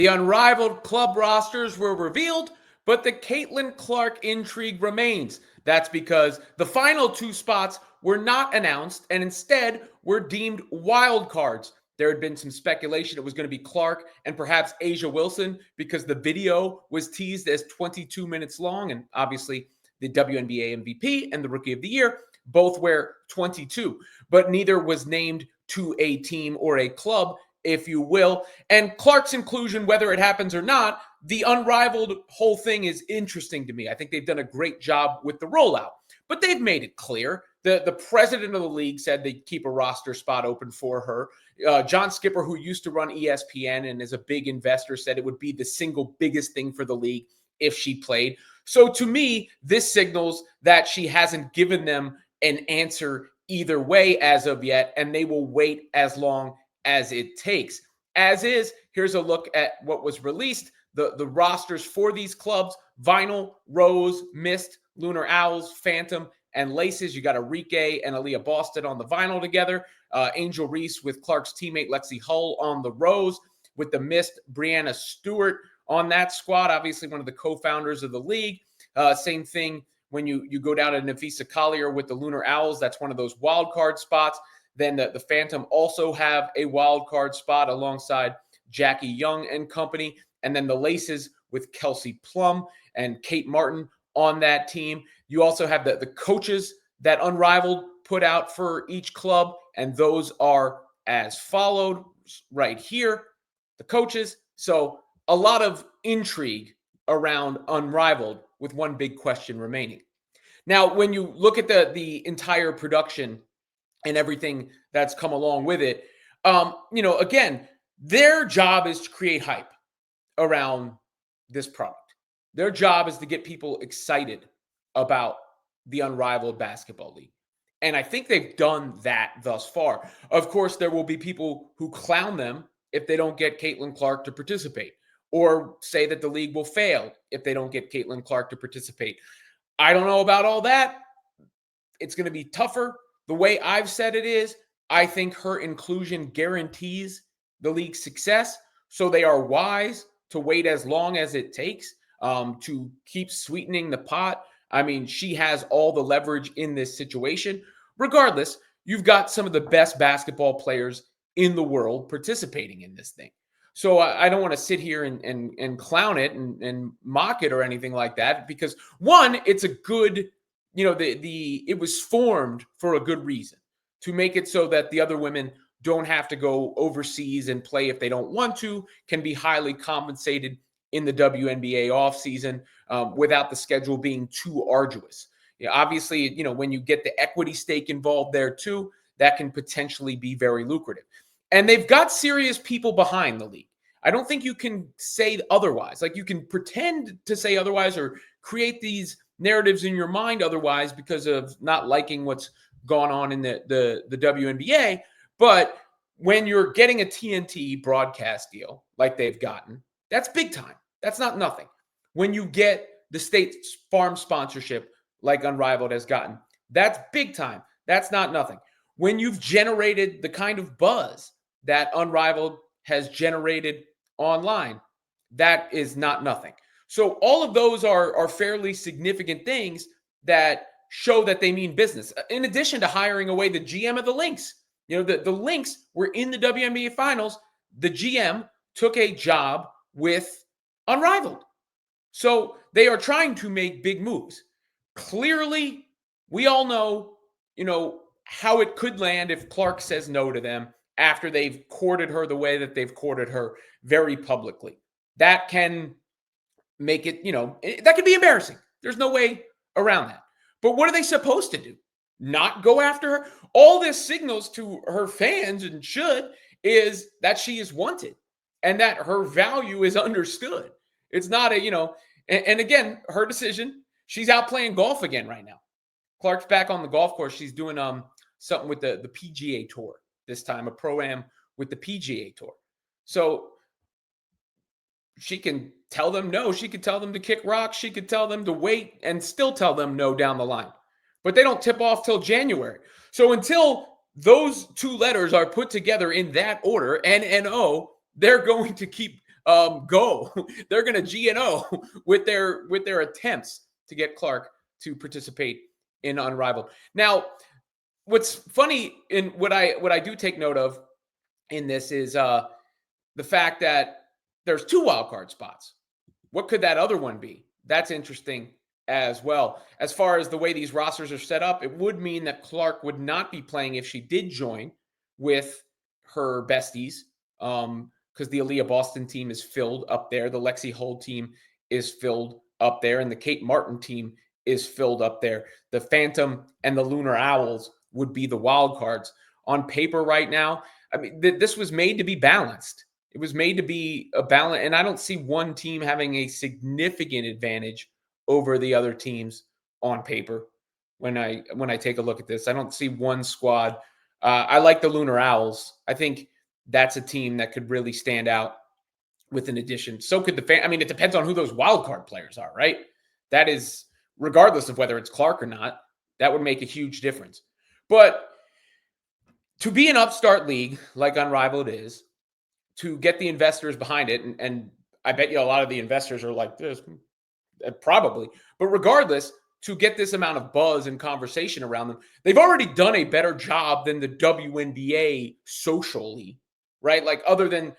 The Unrivaled club rosters were revealed, but the Caitlyn Clark intrigue remains. That's because the final two spots were not announced and instead were deemed wild cards. There had been some speculation it was going to be Clark and perhaps Asia Wilson because the video was teased as 22 minutes long. And obviously, the WNBA MVP and the Rookie of the Year both wear 22, but neither was named to a team or a club, if you will. And Clark's inclusion, whether it happens or not, the Unrivaled whole thing is interesting to me. I think they've done a great job with the rollout, but they've made it clear. The president of the league said they'd keep a roster spot open for her. John Skipper, who used to run ESPN and is a big investor, said it would be the single biggest thing for the league if she played. So to me, this signals that she hasn't given them an answer either way as of yet, and they will wait as long as it takes. As is, here's a look at what was released. The rosters for these clubs: Vinyl, Rose, Mist, Lunar Owls, Phantom, and Laces. You got Enrique and Aaliyah Boston on the Vinyl together. Angel Reese with Clark's teammate Lexi Hull on the Rose. With the Mist, Brianna Stewart on that squad, obviously one of the co-founders of the league. Same thing when you go down to Nafisa Collier with the Lunar Owls. That's one of those wild card spots. Then the Phantom also have a wild card spot alongside Jackie Young and company. And then the Laces with Kelsey Plum and Kate Martin on that team. You also have the coaches that Unrivaled put out for each club, and those are as followed right here, the coaches. So a lot of intrigue around Unrivaled with one big question remaining. Now, when you look at the entire production and everything that's come along with it, again, their job is to create hype around this product. Their job is to get people excited about the Unrivaled Basketball League. And I think they've done that thus far. Of course, there will be people who clown them if they don't get Caitlyn Clark to participate, or say that the league will fail if they don't get Caitlyn Clark to participate. I don't know about all that. It's going to be tougher. The way I've said it is, I think her inclusion guarantees the league's success. So they are wise to wait as long as it takes to keep sweetening the pot. I mean, she has all the leverage in this situation. Regardless, you've got some of the best basketball players in the world participating in this thing. So I don't want to sit here and clown it and mock it or anything like that, because one, it's a good, it was formed for a good reason, to make it so that the other women don't have to go overseas and play if they don't want to, can be highly compensated in the WNBA offseason without the schedule being too arduous. Obviously, when you get the equity stake involved there too, that can potentially be very lucrative. And they've got serious people behind the league. I don't think you can say otherwise. Like, you can pretend to say otherwise or create these narratives in your mind otherwise because of not liking what's gone on in the WNBA. But when you're getting a TNT broadcast deal like they've gotten, that's big time. That's not nothing. When you get the State Farm sponsorship like Unrivaled has gotten, that's big time. That's not nothing. When you've generated the kind of buzz that Unrivaled has generated online, that is not nothing. So all of those are fairly significant things that show that they mean business. In addition to hiring away the GM of the Lynx. The Lynx were in the WNBA Finals. The GM took a job with Unrivaled. So they are trying to make big moves. Clearly, we all know, how it could land if Clark says no to them after they've courted her the way that they've courted her very publicly. That can make it, that could be embarrassing. There's no way around that. But what are they supposed to do? Not go after her? All this signals to her fans, and should, is that she is wanted and that her value is understood. It's not and again, her decision. She's out playing golf again right now. Clark's back on the golf course. She's doing something with the PGA Tour this time, a pro-am with the PGA Tour. So she can tell them no. She could tell them to kick rocks. She could tell them to wait and still tell them no down the line. But they don't tip off till January. So until those two letters are put together in that order, NNO, they're going to keep go. They're going to G&O with their attempts to get Clark to participate in Unrivaled. Now, what's funny in what I do take note of in this is the fact that there's 2 wild card spots. What could that other one be? That's interesting as well. As far as the way these rosters are set up, it would mean that Clark would not be playing if she did join with her besties, because the Aaliyah Boston team is filled up there. The Lexi Hull team is filled up there, and the Kate Martin team is filled up there. The Phantom and the Lunar Owls would be the wild cards. On paper right now, I mean, this was made to be balanced. It was made to be a balance, and I don't see one team having a significant advantage over the other teams on paper. When I take a look at this, I don't see one squad. I like the Lunar Owls. I think that's a team that could really stand out with an addition. So could I mean, it depends on who those wild card players are, right? That is, regardless of whether it's Clark or not, that would make a huge difference. But to be an upstart league like Unrivaled is, to get the investors behind it, and I bet you a lot of the investors are like this, probably. But regardless, to get this amount of buzz and conversation around them, they've already done a better job than the WNBA socially, right? Like, other than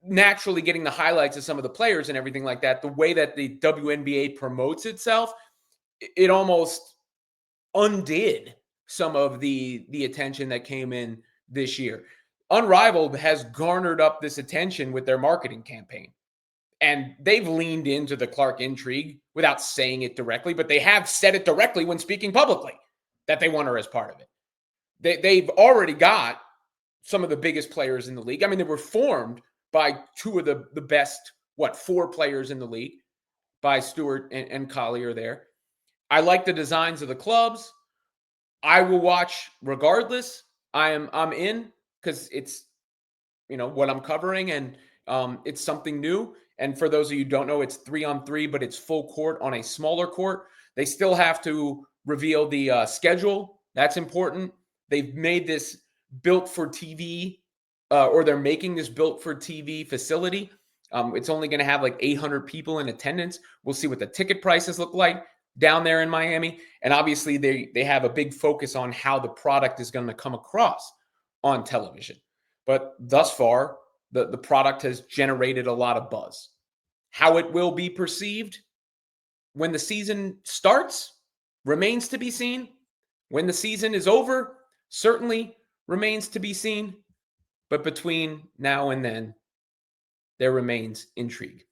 naturally getting the highlights of some of the players and everything like that, the way that the WNBA promotes itself, it almost undid some of the attention that came in this year. Unrivaled has garnered up this attention with their marketing campaign. And they've leaned into the Clark intrigue without saying it directly, but they have said it directly when speaking publicly that they want her as part of it. They've already got some of the biggest players in the league. I mean, they were formed by 2 of the best, 4 players in the league, by Stewart and Collier there. I like the designs of the clubs. I will watch regardless. I'm in, because it's, what I'm covering, and it's something new. And for those of you who don't know, it's 3-on-3, but it's full court on a smaller court. They still have to reveal the schedule. That's important. They've made this built for TV, or they're making this built for TV facility. It's only going to have like 800 people in attendance. We'll see what the ticket prices look like down there in Miami. And obviously they have a big focus on how the product is going to come across on television. But thus far, the product has generated a lot of buzz. How it will be perceived when the season starts remains to be seen. When the season is over, certainly remains to be seen. But between now and then, there remains intrigue.